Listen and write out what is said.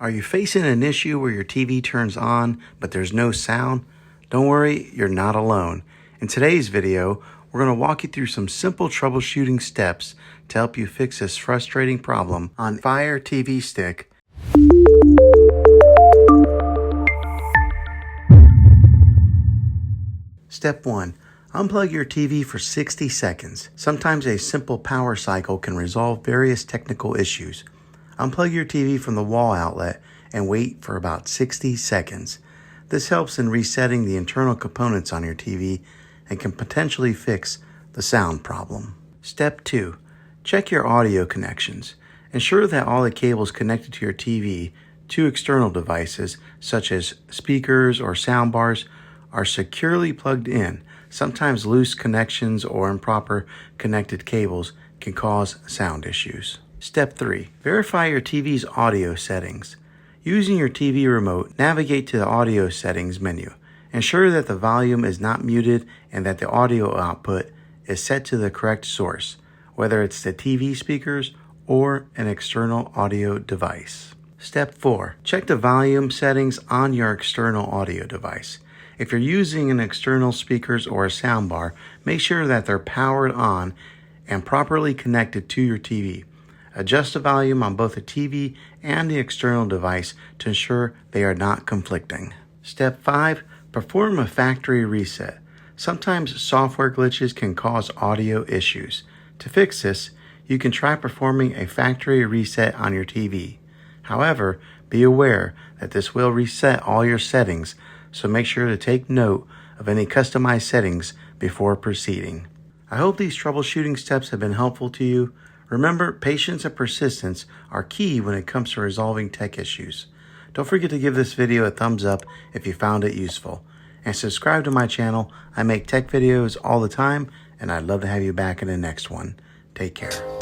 Are you facing an issue where your TV turns on, but there's no sound? Don't worry, you're not alone. In today's video, we're going to walk you through some simple troubleshooting steps to help you fix this frustrating problem on Fire TV Stick. Step 1. Unplug your TV for 60 seconds. Sometimes a simple power cycle can resolve various technical issues. Unplug your TV from the wall outlet and wait for about 60 seconds. This helps in resetting the internal components on your TV and can potentially fix the sound problem. Step 2. Check your audio connections. Ensure that all the cables connected to your TV to external devices, such as speakers or sound bars, are securely plugged in. Sometimes loose connections or improper connected cables can cause sound issues. Step 3. Verify your TV's audio settings. Using your TV remote, navigate to the audio settings menu. Ensure that the volume is not muted and that the audio output is set to the correct source, whether it's the TV speakers or an external audio device. Step 4. Check the volume settings on your external audio device. If you're using an external speakers or a soundbar, make sure that they're powered on and properly connected to your TV. Adjust the volume on both the TV and the external device to ensure they are not conflicting. Step 5. Perform a factory reset. Sometimes software glitches can cause audio issues. To fix this, you can try performing a factory reset on your TV. However, be aware that this will reset all your settings, so make sure to take note of any customized settings before proceeding. I hope these troubleshooting steps have been helpful to you. Remember, patience and persistence are key when it comes to resolving tech issues. Don't forget to give this video a thumbs up if you found it useful. And subscribe to my channel. I make tech videos all the time, and I'd love to have you back in the next one. Take care.